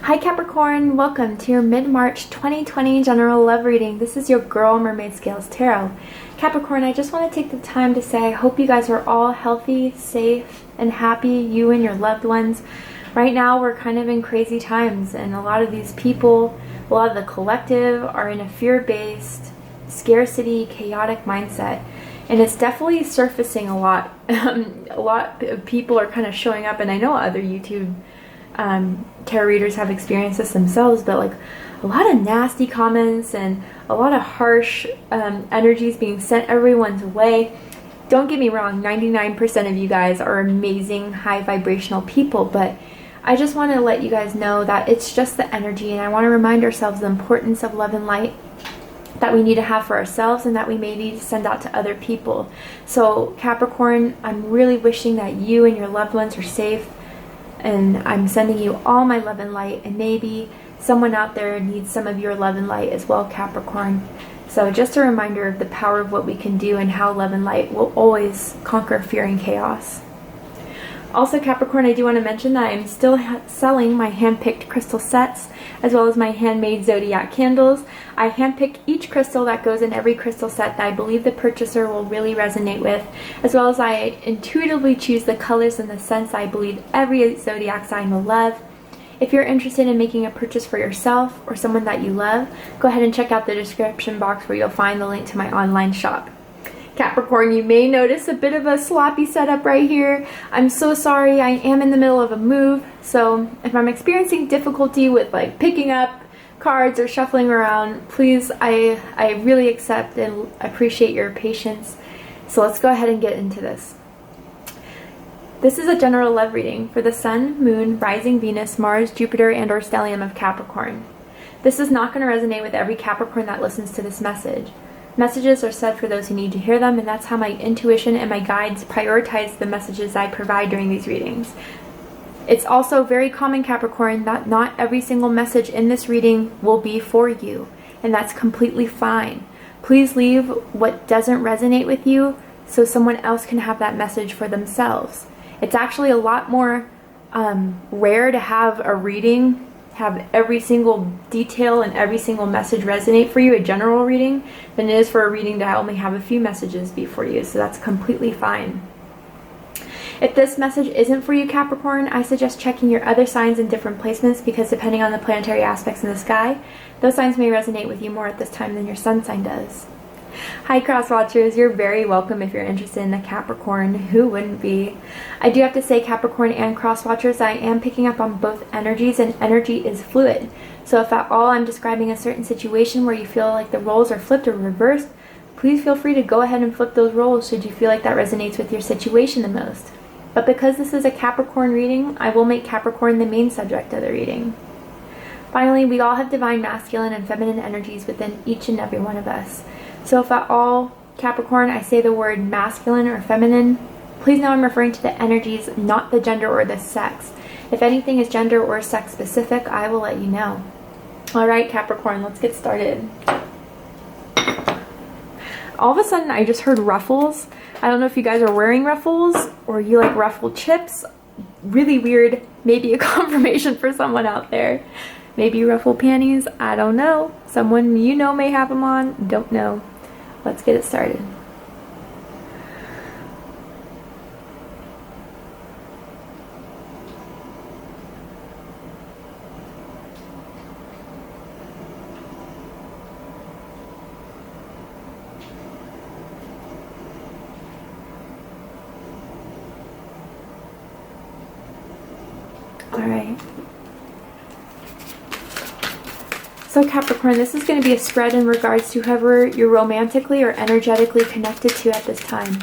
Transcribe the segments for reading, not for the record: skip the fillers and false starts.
Hi Capricorn, welcome to your mid-March 2020 general love reading. This is your girl Mermaid Scales Tarot. Capricorn, I just want to take the time to say I hope you guys are all healthy, safe, and happy, you and your loved ones. Right now we're kind of in crazy times, and a lot of these people, a lot of the collective are in a fear-based, scarcity, chaotic mindset. And it's definitely surfacing a lot. A lot of people are kind of showing up, and I know other YouTube tarot readers have experienced this themselves, but like a lot of nasty comments and a lot of harsh energies being sent everyone's way. Don't get me wrong, 99% of you guys are amazing, high vibrational people, but I just want to let you guys know that it's just the energy, and I want to remind ourselves the importance of love and light that we need to have for ourselves and that we may need to send out to other people. So Capricorn, I'm really wishing that you and your loved ones are safe, and I'm sending you all my love and light, and maybe someone out there needs some of your love and light as well, Capricorn. So just a reminder of the power of what we can do and how love and light will always conquer fear and chaos. Also, Capricorn, I do want to mention that I'm still selling my hand-picked crystal sets as well as my handmade zodiac candles. I handpick each crystal that goes in every crystal set that I believe the purchaser will really resonate with, as well as I intuitively choose the colors and the scents I believe every zodiac sign will love. If you're interested in making a purchase for yourself or someone that you love, go ahead and check out the description box where you'll find the link to my online shop. Capricorn, you may notice a bit of a sloppy setup right here. I'm so sorry, I am in the middle of a move, so if I'm experiencing difficulty with like picking up cards or shuffling around, please, I really accept and appreciate your patience. So let's go ahead and get into this. This is a general love reading for the Sun, Moon, Rising Venus, Mars, Jupiter, and or stellium of Capricorn. This is not going to resonate with every Capricorn that listens to this message. Messages are said for those who need to hear them, and that's how my intuition and my guides prioritize the messages I provide during these readings. It's also very common, Capricorn, that not every single message in this reading will be for you, and that's completely fine. Please leave what doesn't resonate with you so someone else can have that message for themselves. It's actually a lot more rare to have a reading have every single detail and every single message resonate for you, a general reading, than it is for a reading to only have a few messages be for you. So that's completely fine. If this message isn't for you, Capricorn, I suggest checking your other signs in different placements, because depending on the planetary aspects in the sky, those signs may resonate with you more at this time than your sun sign does. Hi cross watchers, you're very welcome if you're interested in the Capricorn. Who wouldn't be? I do have to say, Capricorn and cross watchers, I am picking up on both energies, and energy is fluid. So if at all I'm describing a certain situation where you feel like the roles are flipped or reversed, please feel free to go ahead and flip those roles should you feel like that resonates with your situation the most. But because this is a Capricorn reading, I will make Capricorn the main subject of the reading. Finally, we all have divine masculine and feminine energies within each and every one of us. So if at all, Capricorn, I say the word masculine or feminine, please know I'm referring to the energies, not the gender or the sex. If anything is gender or sex specific, I will let you know. Alright, Capricorn, let's get started. All of a sudden, I just heard ruffles. I don't know if you guys are wearing ruffles or you like ruffled chips. Really weird. Maybe a confirmation for someone out there. Maybe ruffled panties. I don't know. Someone you know may have them on. Don't know. Let's get it started. All right. So Capricorn, this is going to be a spread in regards to whoever you're romantically or energetically connected to at this time.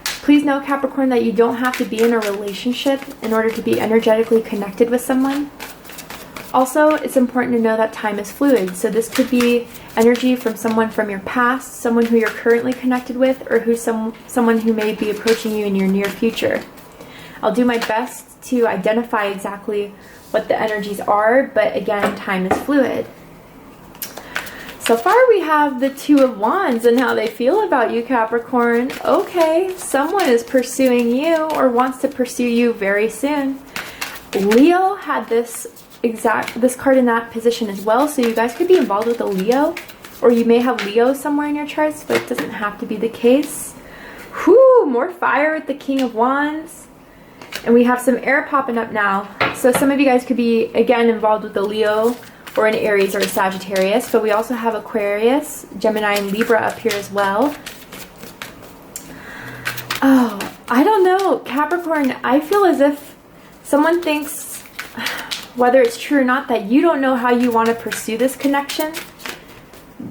Please know, Capricorn, that you don't have to be in a relationship in order to be energetically connected with someone. Also, it's important to know that time is fluid. So this could be energy from someone from your past, someone who you're currently connected with, or someone who may be approaching you in your near future. I'll do my best to identify exactly what the energies are, but again, time is fluid. So far we have the Two of Wands and how they feel about you, Capricorn. Okay, someone is pursuing you or wants to pursue you very soon. Leo had this this card in that position as well. So you guys could be involved with a Leo, or you may have Leo somewhere in your charts, but it doesn't have to be the case. Whoo, more fire with the King of Wands. And we have some air popping up now. So some of you guys could be, again, involved with a Leo or an Aries or a Sagittarius. But we also have Aquarius, Gemini, and Libra up here as well. Oh, I don't know. Capricorn, I feel as if someone thinks, whether it's true or not, that you don't know how you want to pursue this connection.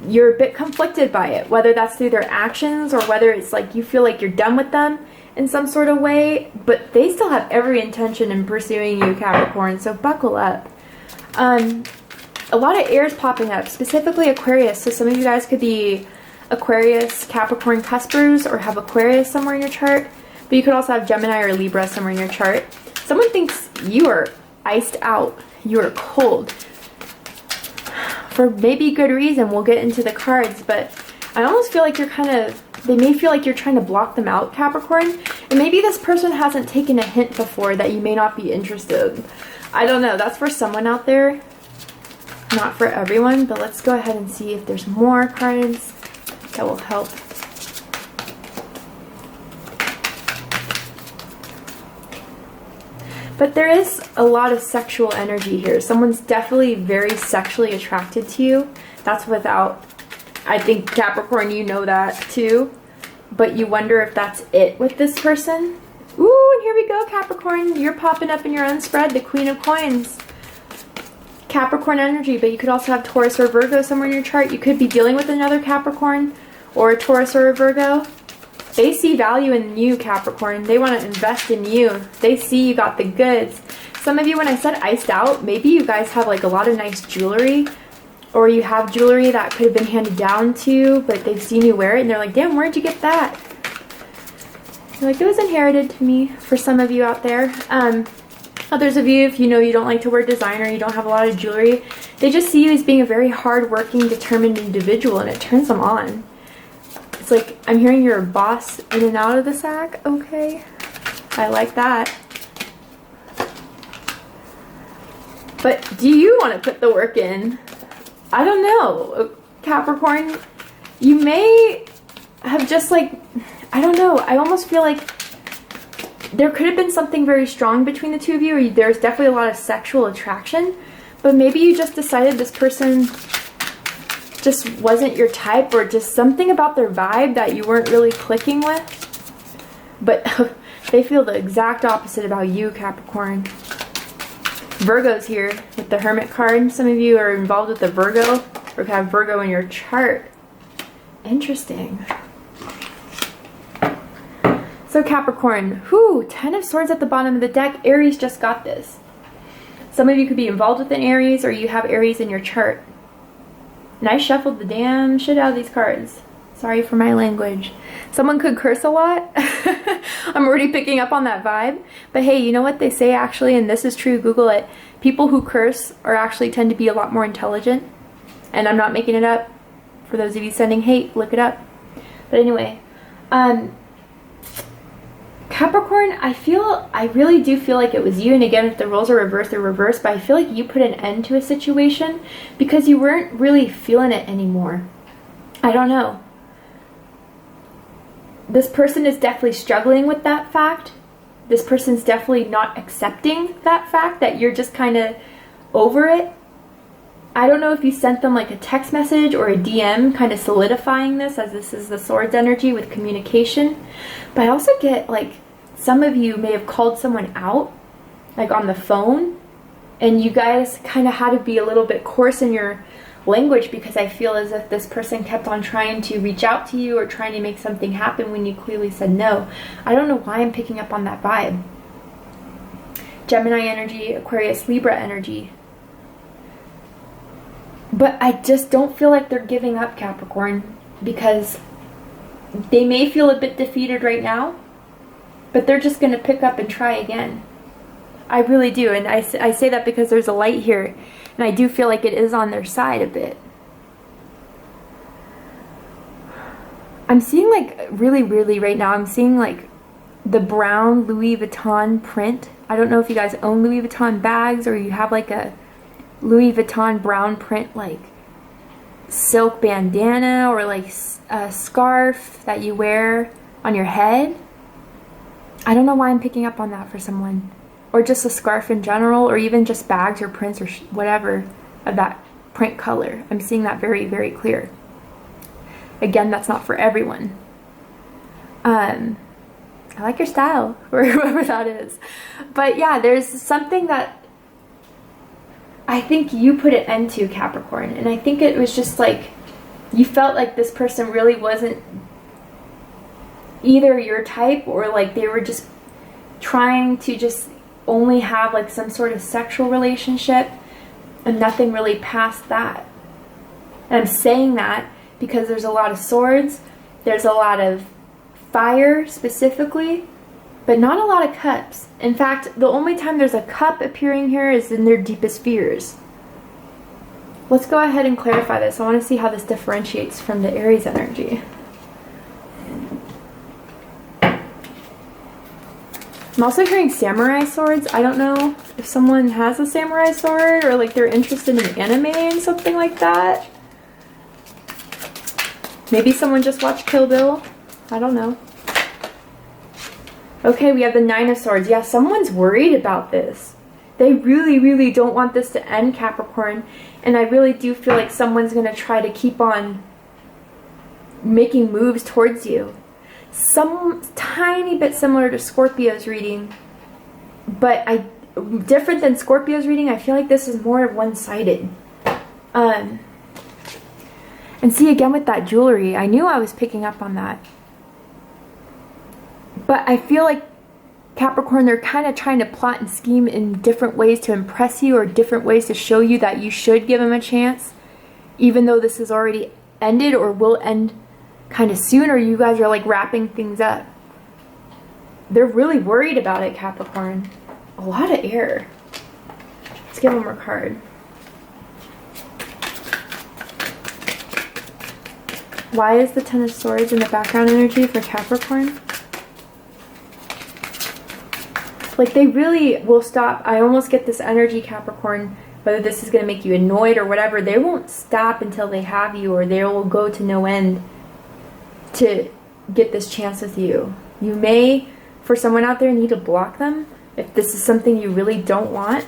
You're a bit conflicted by it, whether that's through their actions or whether it's like you feel like you're done with them in some sort of way, but they still have every intention in pursuing you, Capricorn, so buckle up. A lot of airs popping up, specifically Aquarius, so some of you guys could be Aquarius, Capricorn cuspers, or have Aquarius somewhere in your chart, but you could also have Gemini or Libra somewhere in your chart. Someone thinks you are iced out, you are cold, for maybe good reason. We'll get into the cards, but I almost feel like you're they may feel like you're trying to block them out, Capricorn. And maybe this person hasn't taken a hint before that you may not be interested. I don't know. That's for someone out there. Not for everyone. But let's go ahead and see if there's more cards that will help. But there is a lot of sexual energy here. Someone's definitely very sexually attracted to you. That's without... I think, Capricorn, you know that too. But you wonder if that's it with this person. Ooh, and here we go, Capricorn. You're popping up in your own spread, the Queen of Coins. Capricorn energy, but you could also have Taurus or Virgo somewhere in your chart. You could be dealing with another Capricorn or a Taurus or a Virgo. They see value in you, Capricorn. They want to invest in you. They see you got the goods. Some of you, when I said iced out, maybe you guys have like a lot of nice jewelry. Or you have jewelry that could have been handed down to you, but they've seen you wear it and they're like, damn, where'd you get that? You're like, it was inherited to me, for some of you out there. Others of you, if you know you don't like to wear designer, you don't have a lot of jewelry, they just see you as being a very hard-working, determined individual, and it turns them on. It's like, I'm hearing you're a boss in and out of the sack. Okay, I like that. But do you want to put the work in? I don't know, Capricorn. You may have just like, I don't know, I almost feel like there could have been something very strong between the two of you, or there's definitely a lot of sexual attraction, but maybe you just decided this person just wasn't your type, or just something about their vibe that you weren't really clicking with. But they feel the exact opposite about you, Capricorn. Virgo's here with the Hermit card. Some of you are involved with the Virgo, or have Virgo in your chart. Interesting. So Capricorn, whoo, 10 of Swords at the bottom of the deck. Aries just got this. Some of you could be involved with an Aries, or you have Aries in your chart. And I shuffled the damn shit out of these cards. Sorry for my language. Someone could curse a lot. I'm already picking up on that vibe. But hey, you know what they say actually, and this is true, Google it. People who curse are actually tend to be a lot more intelligent. And I'm not making it up. For those of you sending hate, look it up. But anyway, Capricorn, I really do feel like it was you. And again, if the roles are reversed, they're reversed. But I feel like you put an end to a situation because you weren't really feeling it anymore. I don't know. This person is definitely struggling with that fact. This person's definitely not accepting that fact that you're just kind of over it. I don't know if you sent them like a text message or a DM kind of solidifying this, as this is the Swords energy with communication. But I also get like some of you may have called someone out like on the phone, and you guys kind of had to be a little bit coarse in your language because I feel as if this person kept on trying to reach out to you or trying to make something happen when you clearly said no. I don't know why I'm picking up on that vibe. Gemini energy, Aquarius, Libra energy. But I just don't feel like they're giving up, Capricorn, because they may feel a bit defeated right now, but they're just going to pick up and try again. I really do, and I say that because there's a light here, and I do feel like it is on their side a bit. I'm seeing like, really weirdly right now, I'm seeing like the brown Louis Vuitton print. I don't know if you guys own Louis Vuitton bags or you have like a Louis Vuitton brown print like silk bandana or like a scarf that you wear on your head. I don't know why I'm picking up on that for someone. Or just a scarf in general, or even just bags or prints or whatever of that print color. I'm seeing that very, very clear. Again, that's not for everyone. I like your style, or whoever that is. But yeah, there's something that I think you put an end to, Capricorn. And I think it was just like, you felt like this person really wasn't either your type, or like they were just trying to just only have like some sort of sexual relationship and nothing really past that. And I'm saying that because there's a lot of swords, there's a lot of fire specifically, but not a lot of cups. In fact, the only time there's a cup appearing here is in their deepest fears. Let's go ahead and clarify this. I want to see how this differentiates from the Aries energy. I'm also hearing samurai swords. I don't know if someone has a samurai sword, or like they're interested in anime and something like that. Maybe someone just watched Kill Bill. I don't know. Okay, we have the Nine of Swords. Yeah, someone's worried about this. They really, really don't want this to end, Capricorn. And I really do feel like someone's going to try to keep on making moves towards you. Some tiny bit similar to Scorpio's reading, but different than Scorpio's reading. I feel like this is more one-sided. And see, again with that jewelry, I knew I was picking up on that. But I feel like Capricorn, they're kind of trying to plot and scheme in different ways to impress you, or different ways to show you that you should give them a chance, even though this has already ended or will end kind of soon, or you guys are like wrapping things up. They're really worried about it, Capricorn. A lot of air. Let's get one more card. Why is the Ten of Swords in the background energy for Capricorn? Like, they really will stop. I almost get this energy, Capricorn, whether this is going to make you annoyed or whatever. They won't stop until they have you, or they will go to no end to get this chance with you. You may, for someone out there, need to block them if this is something you really don't want.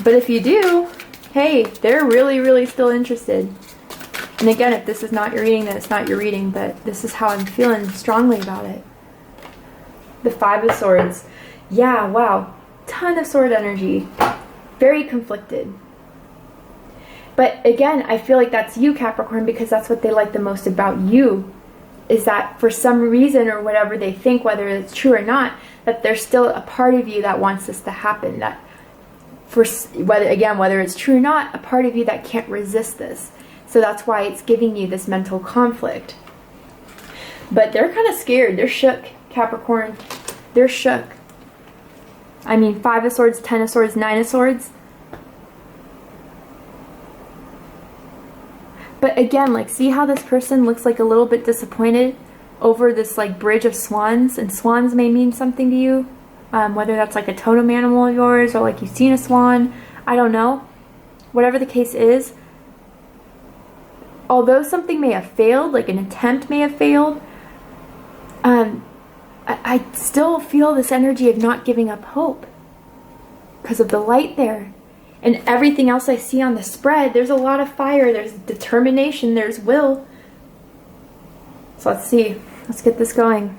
But if you do, hey, they're really, really still interested. And again, if this is not your reading, then it's not your reading, but this is how I'm feeling strongly about it. The Five of Swords. Yeah, wow. Ton of sword energy. Very conflicted. But again, I feel like that's you, Capricorn, because that's what they like the most about you. Is that for some reason or whatever they think, whether it's true or not, that there's still a part of you that wants this to happen. That for whether it's true or not, a part of you that can't resist this. So that's why it's giving you this mental conflict. But they're kind of scared. They're shook, Capricorn. They're shook. I mean, Five of Swords, Ten of Swords, Nine of Swords. But again, like, see how this person looks like a little bit disappointed over this like bridge of swans, and swans may mean something to you, whether that's like a totem animal of yours, or like you've seen a swan. I don't know. Whatever the case is, although something may have failed, like an attempt may have failed, I still feel this energy of not giving up hope because of the light there. And everything else I see on the spread, there's a lot of fire, there's determination, there's will. So let's see. Let's get this going.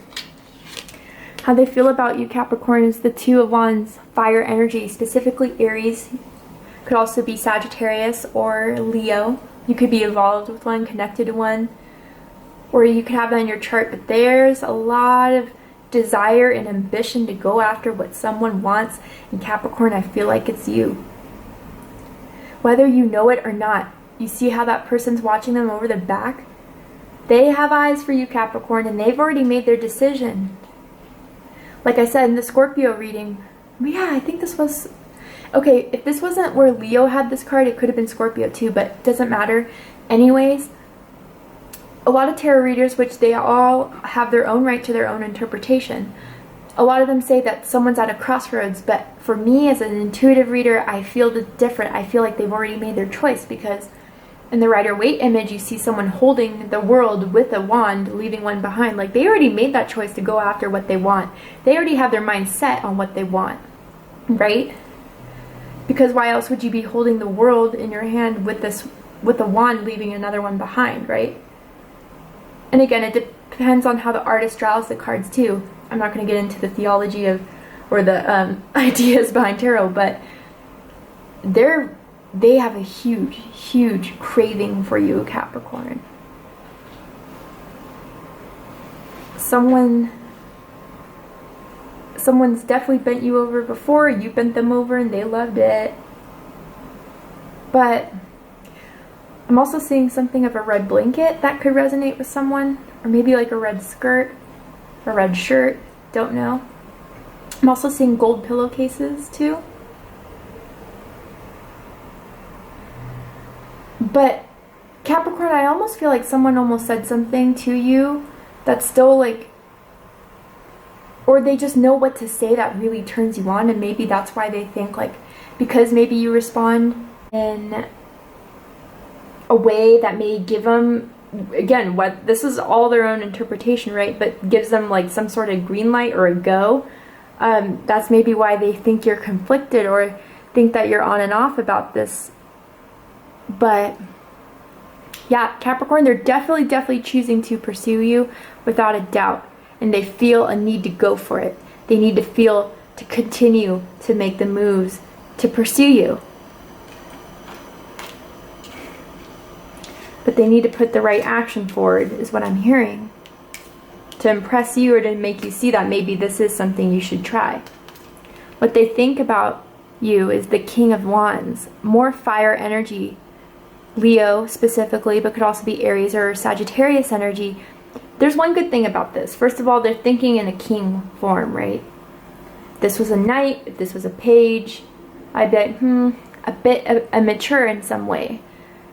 How they feel about you, Capricorn, is the Two of Wands, fire energy, specifically Aries. Could also be Sagittarius or Leo. You could be involved with one, connected to one. Or you could have that in your chart. But there's a lot of desire and ambition to go after what someone wants. And Capricorn, I feel like it's you. Whether you know it or not, you see how that person's watching them over the back? They have eyes for you, Capricorn, and they've already made their decision. Like I said in the Scorpio reading, yeah, I think this was... Okay, if this wasn't where Leo had this card, it could have been Scorpio too, but it doesn't matter. Anyways, a lot of tarot readers, which they all have their own right to their own interpretation, a lot of them say that someone's at a crossroads, but for me as an intuitive reader, I feel different. I feel like they've already made their choice, because in the Rider-Waite image, you see someone holding the world with a wand, leaving one behind. Like, they already made that choice to go after what they want. They already have their mind set on what they want, right? Because why else would you be holding the world in your hand with a wand, leaving another one behind, right? And again, it depends on how the artist draws the cards too. I'm not going to get into the theology of, or the ideas behind tarot, but they have a huge, huge craving for you, Capricorn. Someone's definitely bent you over before, you bent them over and they loved it. But I'm also seeing something of a red blanket that could resonate with someone, or maybe like a red skirt, a red shirt, don't know. I'm also seeing gold pillowcases too. But Capricorn, I almost feel like someone almost said something to you that's still like, or they just know what to say that really turns you on, and maybe that's why they think, like, because maybe you respond in a way that may give them, again, what, this is all their own interpretation, right, but gives them like some sort of green light or a go. That's maybe why they think you're conflicted or think that you're on and off about this. But yeah, Capricorn, they're definitely choosing to pursue you without a doubt. And they feel a need to go for it. They need to feel to continue to make the moves to pursue you. But they need to put the right action forward, is what I'm hearing, to impress you or to make you see that maybe this is something you should try. What they think about you is the King of Wands, more fire energy, Leo specifically, but could also be Aries or Sagittarius energy. There's one good thing about this. First of all, they're thinking in a king form, right? If this was a knight, if this was a page, I bet, a bit immature in some way.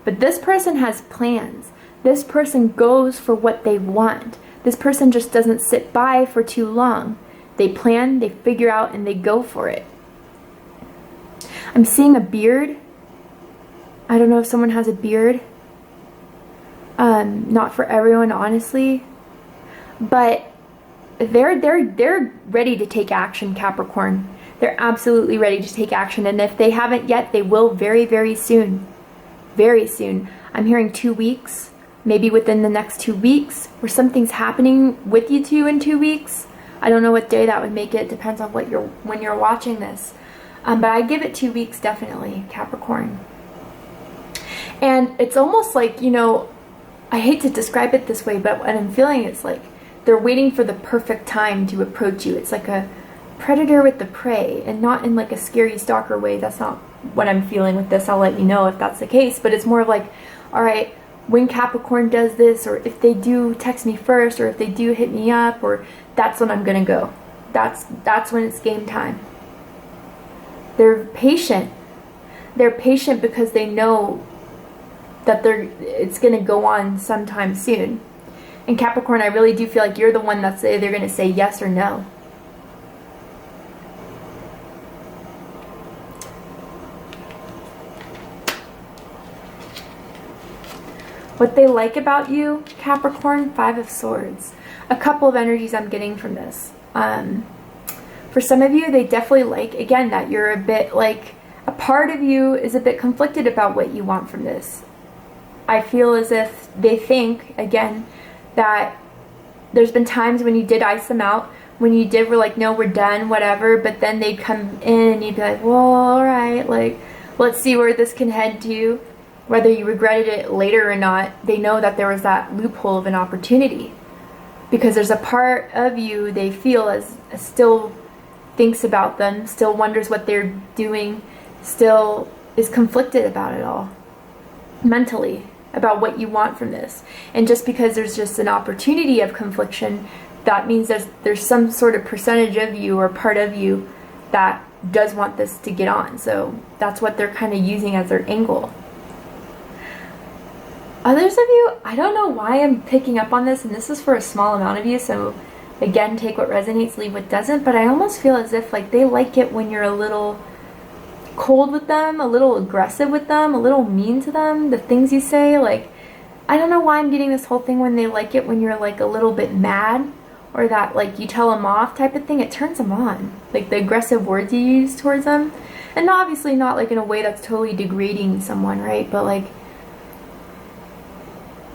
But this person has plans. This person goes for what they want. This person just doesn't sit by for too long. They plan, they figure out, and they go for it. I'm seeing a beard. I don't know if someone has a beard. Not for everyone, honestly. But they're ready to take action, Capricorn. They're absolutely ready to take action. And if they haven't yet, they will very, very soon. Very soon. I'm hearing 2 weeks, maybe within the next 2 weeks, or something's happening with you two in 2 weeks. I don't know what day that would make it. Depends on when you're watching this. But I give it 2 weeks, definitely, Capricorn. And it's almost like, you know, I hate to describe it this way, but what I'm feeling is like they're waiting for the perfect time to approach you. It's like a predator with the prey, and not in like a scary stalker way. That's not what I'm feeling with this. I'll let you know if that's the case, but it's more of like, all right, when Capricorn does this, or if they do text me first, or if they do hit me up, or that's when I'm gonna go. That's when it's game time. They're patient. They're patient because they know that it's gonna go on sometime soon. And Capricorn, I really do feel like you're the one that's either gonna say yes or no. What they like about you, Capricorn, 5 of Swords. A couple of energies I'm getting from this. For some of you, they definitely like, again, that you're a bit like, a part of you is a bit conflicted about what you want from this. I feel as if they think, again, that there's been times when you did ice them out, when you did were like, no, we're done, whatever, but then they'd come in and you'd be like, well, alright, like, let's see where this can head to. Whether you regretted it later or not, they know that there was that loophole of an opportunity. Because there's a part of you they feel as still thinks about them, still wonders what they're doing, still is conflicted about it all. Mentally, about what you want from this. And just because there's just an opportunity of confliction, that means there's some sort of percentage of you or part of you that does want this to get on. So that's what they're kind of using as their angle. Others of you, I don't know why I'm picking up on this, and this is for a small amount of you, so Again, take what resonates, leave what doesn't. But I almost feel as if like they like it when you're a little cold with them, a little aggressive with them, a little mean to them, the things you say. Like, I don't know why I'm getting this whole thing when they like it when you're like a little bit mad, or that like you tell them off type of thing. It turns them on, like the aggressive words you use towards them. And obviously not like in a way that's totally degrading someone, right? But like,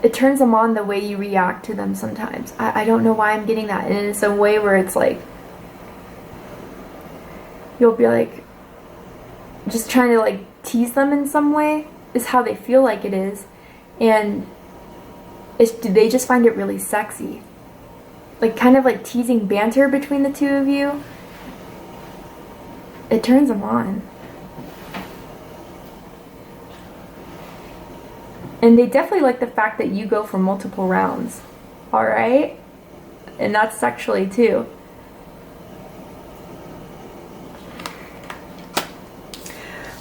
it turns them on the way you react to them sometimes. I don't know why I'm getting that. And it's a way where it's like, you'll be like, just trying to like tease them in some way is how they feel like it is. And they just find it really sexy. Like kind of like teasing banter between the two of you. It turns them on. And they definitely like the fact that you go for multiple rounds. Alright? And that's sexually too.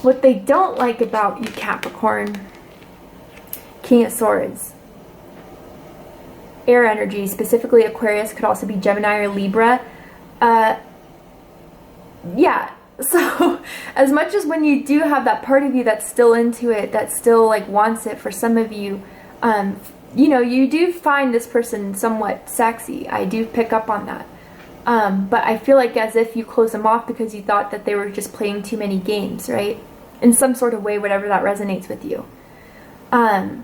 What they don't like about you, Capricorn, King of Swords, air energy, specifically Aquarius, could also be Gemini or Libra. Yeah, so as much as when you do have that part of you that's still into it, that still like wants it, for some of you, you know, you do find this person somewhat sexy. I do pick up on that. But I feel like as if you close them off because you thought that they were just playing too many games, right? In some sort of way, whatever that resonates with you. But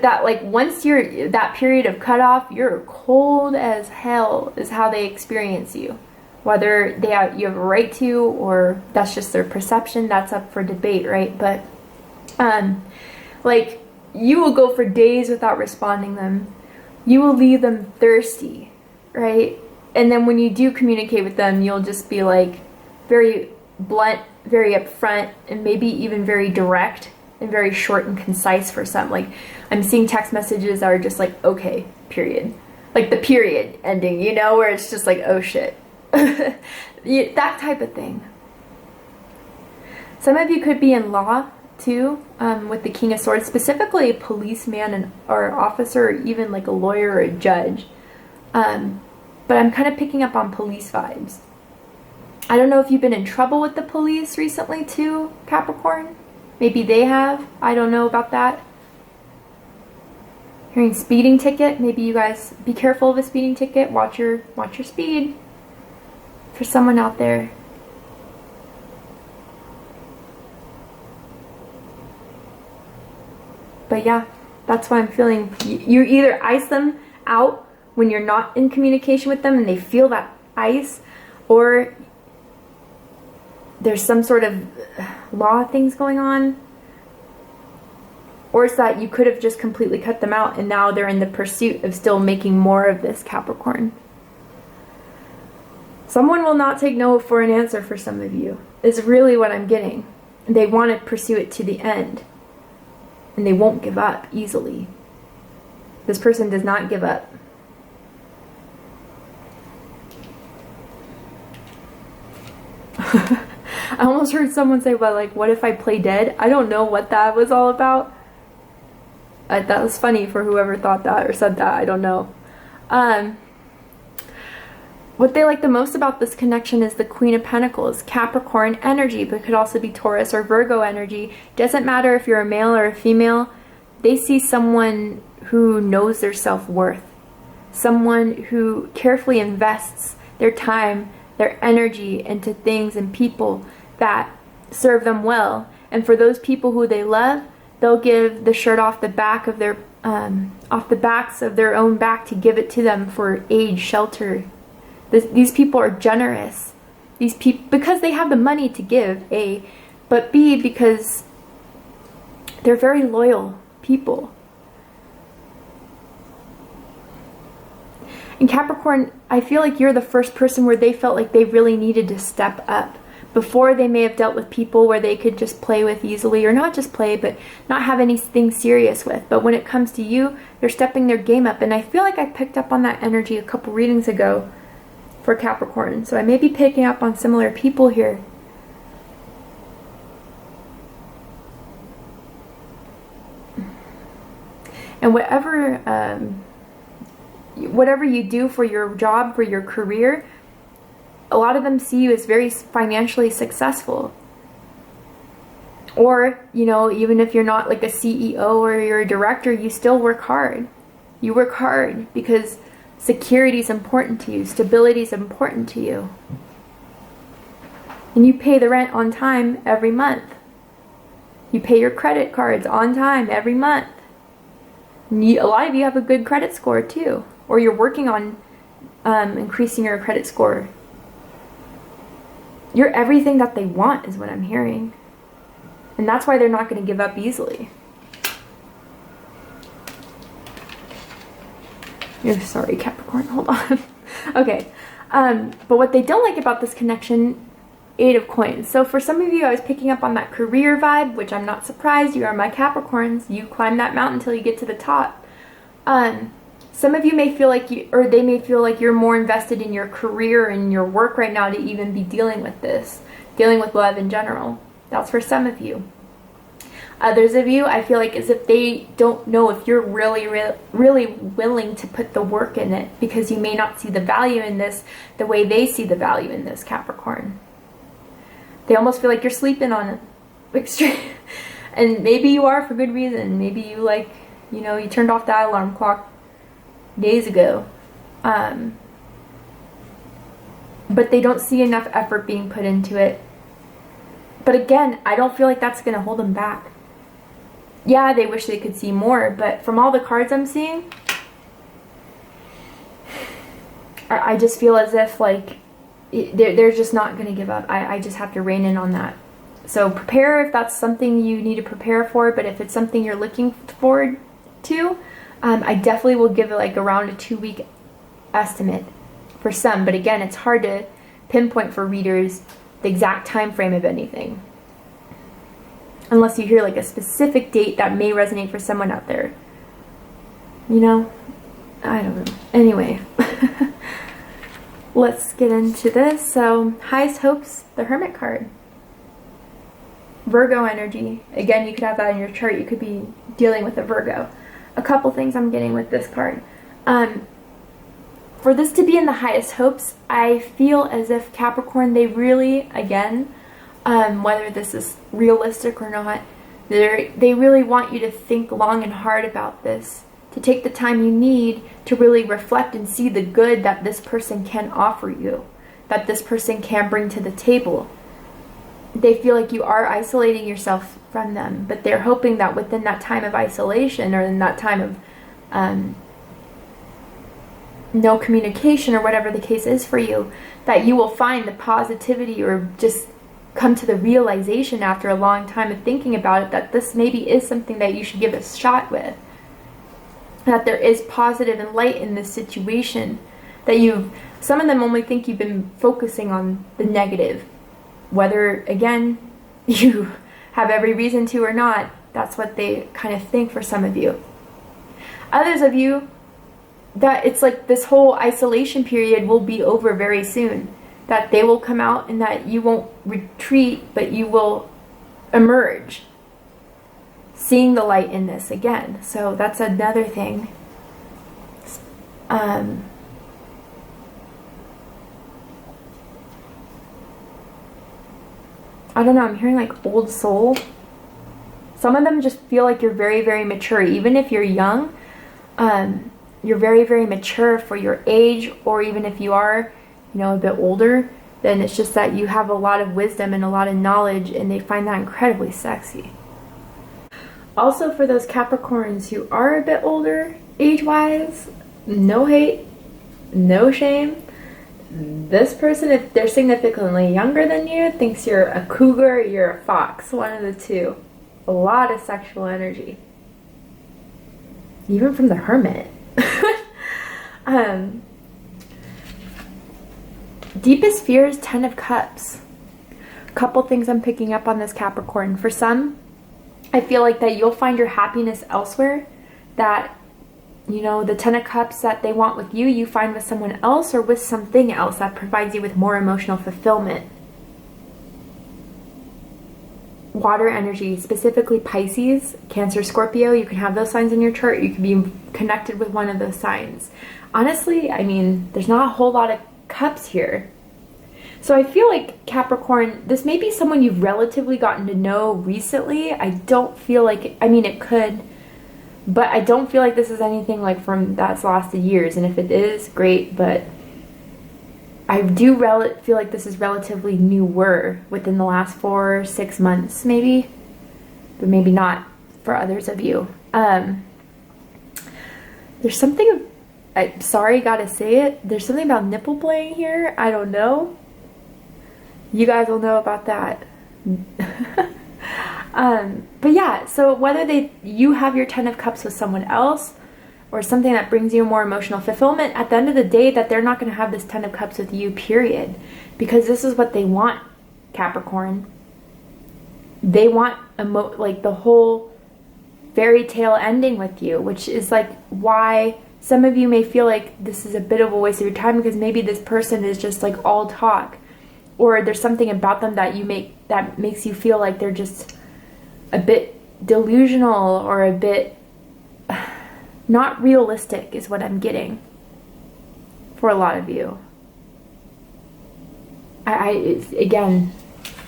that, like, once you're, that period of cutoff, you're cold as hell is how they experience you. Whether you have a right to, or that's just their perception, that's up for debate, right? But, like, you will go for days without responding them. You will leave them thirsty, right? And then when you do communicate with them, you'll just be, like, very blunt, very upfront, and maybe even very direct and very short and concise for some. Like, I'm seeing text messages that are just like, okay, period. Like the period ending, you know, where it's just like, oh shit. That type of thing. Some of you could be in law too, with the King of Swords, specifically a policeman or officer, or even like a lawyer or a judge. But I'm kind of picking up on police vibes. I don't know if you've been in trouble with the police recently too, Capricorn. Maybe they have. I don't know about that. Hearing speeding ticket. Maybe you guys be careful of a speeding ticket. Watch your speed. For someone out there. But yeah, that's why I'm feeling. You either ice them out when you're not in communication with them and they feel that ice, or there's some sort of law things going on, or it's that you could have just completely cut them out and now they're in the pursuit of still making more of this, Capricorn. Someone will not take no for an answer for some of you, is really what I'm getting. They want to pursue it to the end, and they won't give up easily. This person does not give up. I almost heard someone say, well, like, what if I play dead? I don't know what that was all about. That was funny for whoever thought that or said that. I don't know. What they like the most about this connection is the Queen of Pentacles, Capricorn energy, but it could also be Taurus or Virgo energy. Doesn't matter if you're a male or a female. They see someone who knows their self-worth. Someone who carefully invests their time, their energy into things and people that serve them well. And for those people who they love, they'll give the shirt off the back of their off the backs of their own back to give it to them for aid, shelter. These people are generous. These people, because they have the money to give, A, but B, because they're very loyal people. And Capricorn, I feel like you're the first person where they felt like they really needed to step up. Before, they may have dealt with people where they could just play with easily, or not just play, but not have anything serious with. But when it comes to you, they're stepping their game up. And I feel like I picked up on that energy a couple readings ago for Capricorn. So I may be picking up on similar people here. And whatever whatever you do for your job, for your career, a lot of them see you as very financially successful. Or, you know, even if you're not like a CEO or you're a director, you still work hard. You work hard because security is important to you. Stability is important to you. And you pay the rent on time every month. You pay your credit cards on time every month. A lot of you have a good credit score too. Or you're working on increasing your credit score. You're everything that they want is what I'm hearing. And that's why they're not going to give up easily. You're sorry, Capricorn. Hold on. Okay. But what they don't like about this connection, 8 of Coins. So for some of you, I was picking up on that career vibe, which I'm not surprised. You are my Capricorns. You climb that mountain until you get to the top. Some of you may feel like they may feel like you're more invested in your career and your work right now to even be dealing with this, dealing with love in general. That's for some of you. Others of you, I feel like as if they don't know if you're really willing to put the work in it, because you may not see the value in this the way they see the value in this, Capricorn. They almost feel like you're sleeping on it. And maybe you are for good reason. Maybe you like, you know, you turned off that alarm clock days ago. But they don't see enough effort being put into it. But again, I don't feel like that's going to hold them back. Yeah, they wish they could see more, but from all the cards I'm seeing, I just feel as if like they're just not going to give up. I just have to rein in on that. So prepare if that's something you need to prepare for, but if it's something you're looking forward to, I definitely will give it like around a 2-week estimate for some. But again, it's hard to pinpoint for readers the exact time frame of anything, unless you hear like a specific date that may resonate for someone out there. You know, I don't know. Anyway, let's get into this. So highest hopes, the Hermit card. Virgo energy. Again, you could have that in your chart. You could be dealing with a Virgo. A couple things I'm getting with this card. For this to be in the highest hopes, I feel as if Capricorn, they really, again, whether this is realistic or not, they really want you to think long and hard about this, to take the time you need to really reflect and see the good that this person can offer you, that this person can bring to the table. They feel like you are isolating yourself from them, but they're hoping that within that time of isolation, or in that time of no communication, or whatever the case is for you, that you will find the positivity, or just come to the realization after a long time of thinking about it, that this maybe is something that you should give a shot with, that there is positive and light in this situation, that some of them only think you've been focusing on the negative, whether again you have every reason to or not. That's what they kind of think for some of you. Others of you, that it's like this whole isolation period will be over very soon, that they will come out and that you won't retreat, but you will emerge, seeing the light in this again. So that's another thing. I don't know, I'm hearing like old soul. Some of them just feel like you're very, very mature. Even if you're young, you're very, very mature for your age, or even if you are, you know, a bit older, then it's just that you have a lot of wisdom and a lot of knowledge, and they find that incredibly sexy. Also, for those Capricorns who are a bit older age-wise, no hate, no shame. This person, if they're significantly younger than you, thinks you're a cougar, you're a fox, one of the two. A lot of sexual energy. Even from the Hermit. Deepest fears, 10 of Cups. A couple things I'm picking up on this Capricorn. For some, I feel like that you'll find your happiness elsewhere, that, you know, the 10 of Cups that they want with you, you find with someone else or with something else that provides you with more emotional fulfillment. Water energy, specifically Pisces, Cancer, Scorpio, you can have those signs in your chart. You can be connected with one of those signs. honestly, I mean, there's not a whole lot of cups here. So I feel like Capricorn, this may be someone you've relatively gotten to know recently. I don't feel like, I mean, it could, but I don't feel like this is anything like from that's lasted years. And if it is, great, but I do feel like this is relatively newer within the last 4 or 6 months, maybe, but maybe not for others of you. There's something, I'm sorry, gotta say it. There's something about nipple playing here. I don't know. You guys will know about that. But yeah, so whether you have your 10 of Cups with someone else or something that brings you more emotional fulfillment, at the end of the day, that they're not going to have this 10 of Cups with you, period. Because this is what they want, Capricorn. They want like the whole fairy tale ending with you, which is like why some of you may feel like this is a bit of a waste of your time, because maybe this person is just like all talk, or there's something about them that that makes you feel like they're just a bit delusional or a bit not realistic, is what I'm getting for a lot of you. Again,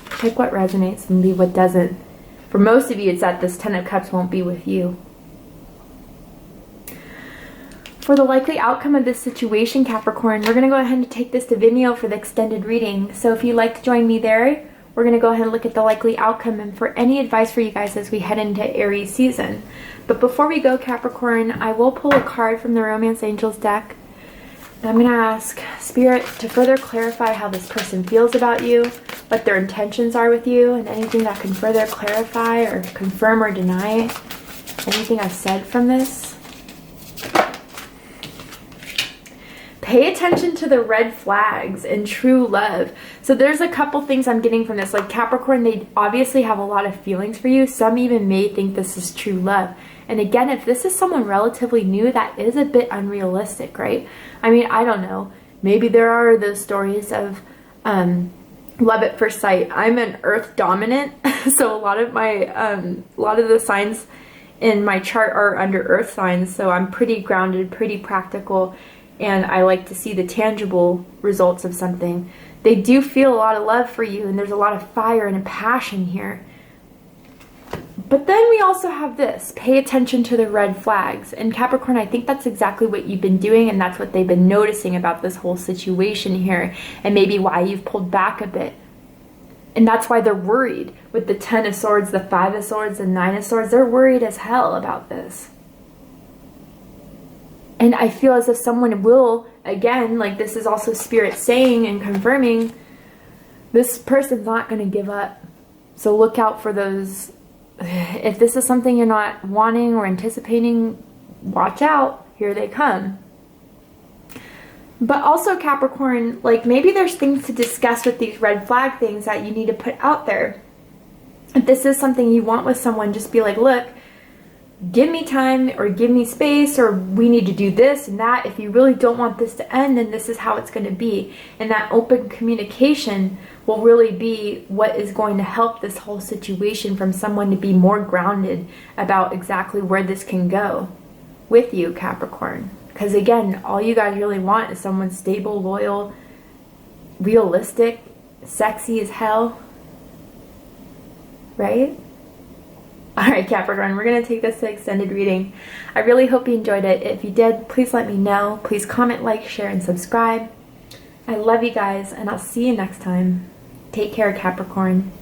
pick what resonates and leave what doesn't. For most of you, it's that this 10 of Cups won't be with you. For the likely outcome of this situation, Capricorn, we're going to go ahead and take this to Vimeo for the extended reading. So if you'd like to join me there, we're going to go ahead and look at the likely outcome and for any advice for you guys as we head into Aries season. But before we go, Capricorn, I will pull a card from the Romance Angels deck. And I'm going to ask Spirit to further clarify how this person feels about you, what their intentions are with you, and anything that can further clarify or confirm or deny anything I've said from this. Pay attention to the red flags in true love. So there's a couple things I'm getting from this. Like Capricorn, they obviously have a lot of feelings for you. Some even may think this is true love. And again, if this is someone relatively new, that is a bit unrealistic, right? I mean, I don't know. Maybe there are those stories of love at first sight. I'm an earth dominant, so a lot of the signs in my chart are under earth signs. So I'm pretty grounded, pretty practical, and I like to see the tangible results of something. They do feel a lot of love for you, and there's a lot of fire and a passion here. But then we also have this, pay attention to the red flags. And Capricorn, I think that's exactly what you've been doing, and that's what they've been noticing about this whole situation here, and maybe why you've pulled back a bit. And that's why they're worried with the 10 of Swords, the 5 of Swords, the 9 of Swords. They're worried as hell about this. And I feel as if someone will, again, like this is also Spirit saying and confirming, this person's not going to give up. So look out for those. If this is something you're not wanting or anticipating, watch out. Here they come. But also, Capricorn, like maybe there's things to discuss with these red flag things that you need to put out there. If this is something you want with someone, just be like, look, give me time or give me space, or we need to do this and that. If you really don't want this to end, then this is how it's going to be. And that open communication will really be what is going to help this whole situation from someone to be more grounded about exactly where this can go with you, Capricorn. Because again, all you guys really want is someone stable, loyal, realistic, sexy as hell. Right? Alright, Capricorn, we're going to take this to extended reading. I really hope you enjoyed it. If you did, please let me know. Please comment, like, share, and subscribe. I love you guys, and I'll see you next time. Take care, Capricorn.